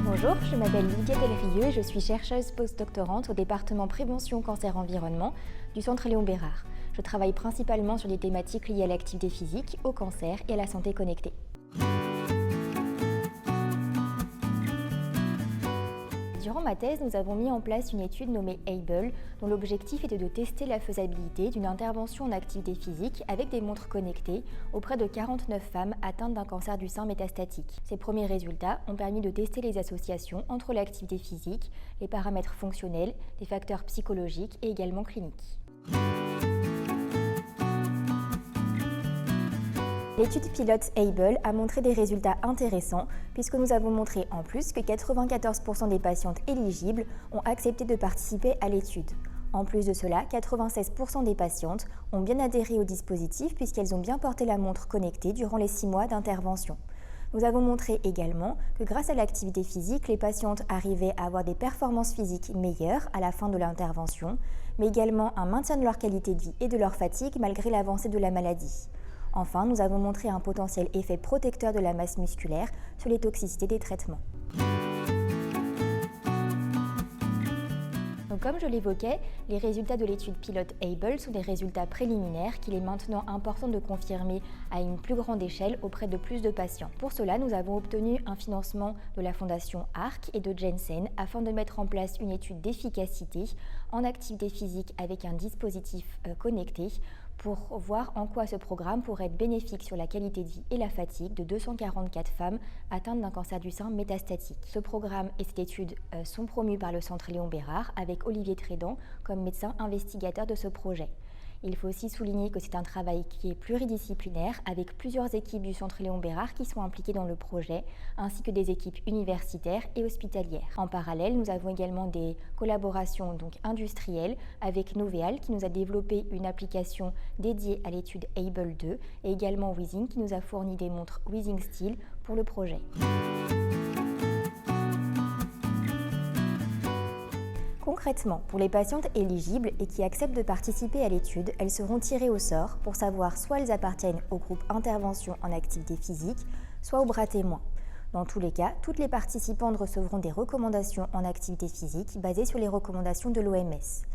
Bonjour, je m'appelle Lydia Delrieux et je suis chercheuse postdoctorante au département Prévention Cancer Environnement du Centre Léon Bérard. Je travaille principalement sur des thématiques liées à l'activité physique, au cancer et à la santé connectée. Durant ma thèse, nous avons mis en place une étude nommée ABLE, dont l'objectif était de tester la faisabilité d'une intervention en activité physique avec des montres connectées auprès de 49 femmes atteintes d'un cancer du sein métastatique. Ces premiers résultats ont permis de tester les associations entre l'activité physique, les paramètres fonctionnels, les facteurs psychologiques et également cliniques. L'étude pilote ABLE a montré des résultats intéressants puisque nous avons montré en plus que 94% des patientes éligibles ont accepté de participer à l'étude. En plus de cela, 96% des patientes ont bien adhéré au dispositif puisqu'elles ont bien porté la montre connectée durant les 6 mois d'intervention. Nous avons montré également que grâce à l'activité physique, les patientes arrivaient à avoir des performances physiques meilleures à la fin de l'intervention, mais également un maintien de leur qualité de vie et de leur fatigue malgré l'avancée de la maladie. Enfin, nous avons montré un potentiel effet protecteur de la masse musculaire sur les toxicités des traitements. Donc, comme je l'évoquais, les résultats de l'étude pilote ABLE sont des résultats préliminaires qu'il est maintenant important de confirmer à une plus grande échelle auprès de plus de patients. Pour cela, nous avons obtenu un financement de la fondation ARC et de Jensen afin de mettre en place une étude d'efficacité en activité physique avec un dispositif connecté pour voir en quoi ce programme pourrait être bénéfique sur la qualité de vie et la fatigue de 244 femmes atteintes d'un cancer du sein métastatique. Ce programme et cette étude sont promus par le Centre Léon Bérard avec Olivier Trédan comme médecin investigateur de ce projet. Il faut aussi souligner que c'est un travail qui est pluridisciplinaire avec plusieurs équipes du Centre Léon Bérard qui sont impliquées dans le projet, ainsi que des équipes universitaires et hospitalières. En parallèle, nous avons également des collaborations industrielles avec Novéal qui nous a développé une application dédiée à l'étude ABLE 2 et également Withing qui nous a fourni des montres Withing Steel pour le projet. Concrètement, pour les patientes éligibles et qui acceptent de participer à l'étude, elles seront tirées au sort pour savoir soit elles appartiennent au groupe intervention en activité physique, soit au bras témoin. Dans tous les cas, toutes les participantes recevront des recommandations en activité physique basées sur les recommandations de l'OMS.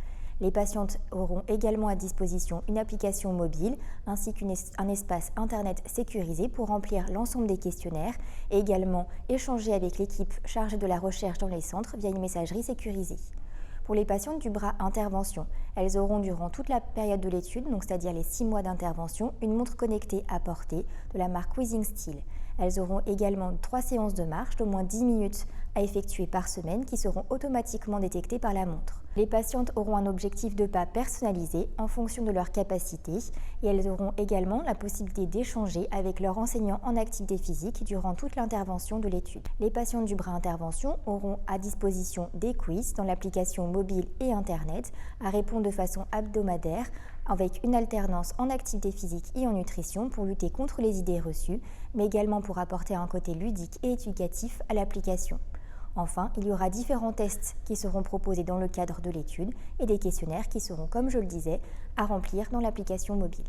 Les patientes auront également à disposition une application mobile ainsi qu'un espace Internet sécurisé pour remplir l'ensemble des questionnaires et également échanger avec l'équipe chargée de la recherche dans les centres via une messagerie sécurisée. Pour les patientes du bras intervention, elles auront durant toute la période de l'étude, c'est-à-dire les 6 mois d'intervention, une montre connectée à portée de la marque Withing Steel. Elles auront également 3 séances de marche d'au moins 10 minutes à effectuer par semaine qui seront automatiquement détectées par la montre. Les patientes auront un objectif de pas personnalisé en fonction de leur capacité et elles auront également la possibilité d'échanger avec leur enseignant en activité physique durant toute l'intervention de l'étude. Les patientes du bras intervention auront à disposition des quiz dans l'application mobile et Internet à répondre de façon hebdomadaire avec une alternance en activité physique et en nutrition pour lutter contre les idées reçues, mais également pour apporter un côté ludique et éducatif à l'application. Enfin, il y aura différents tests qui seront proposés dans le cadre de l'étude et des questionnaires qui seront, comme je le disais, à remplir dans l'application mobile.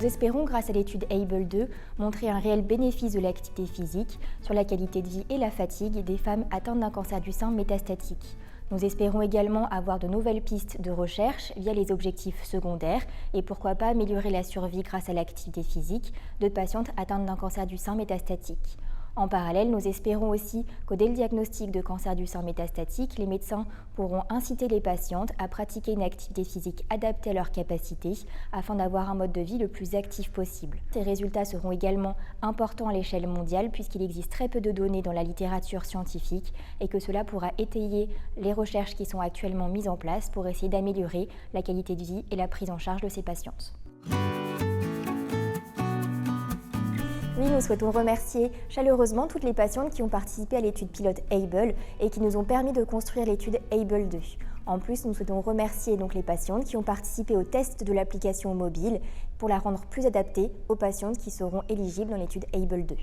Nous espérons, grâce à l'étude ABLE 2, montrer un réel bénéfice de l'activité physique sur la qualité de vie et la fatigue des femmes atteintes d'un cancer du sein métastatique. Nous espérons également avoir de nouvelles pistes de recherche via les objectifs secondaires et pourquoi pas améliorer la survie grâce à l'activité physique de patientes atteintes d'un cancer du sein métastatique. En parallèle, nous espérons aussi que dès le diagnostic de cancer du sein métastatique, les médecins pourront inciter les patientes à pratiquer une activité physique adaptée à leurs capacités afin d'avoir un mode de vie le plus actif possible. Ces résultats seront également importants à l'échelle mondiale puisqu'il existe très peu de données dans la littérature scientifique et que cela pourra étayer les recherches qui sont actuellement mises en place pour essayer d'améliorer la qualité de vie et la prise en charge de ces patientes. Oui, nous souhaitons remercier chaleureusement toutes les patientes qui ont participé à l'étude pilote ABLE et qui nous ont permis de construire l'étude ABLE 2. En plus, nous souhaitons remercier les patientes qui ont participé au test de l'application mobile pour la rendre plus adaptée aux patientes qui seront éligibles dans l'étude ABLE 2.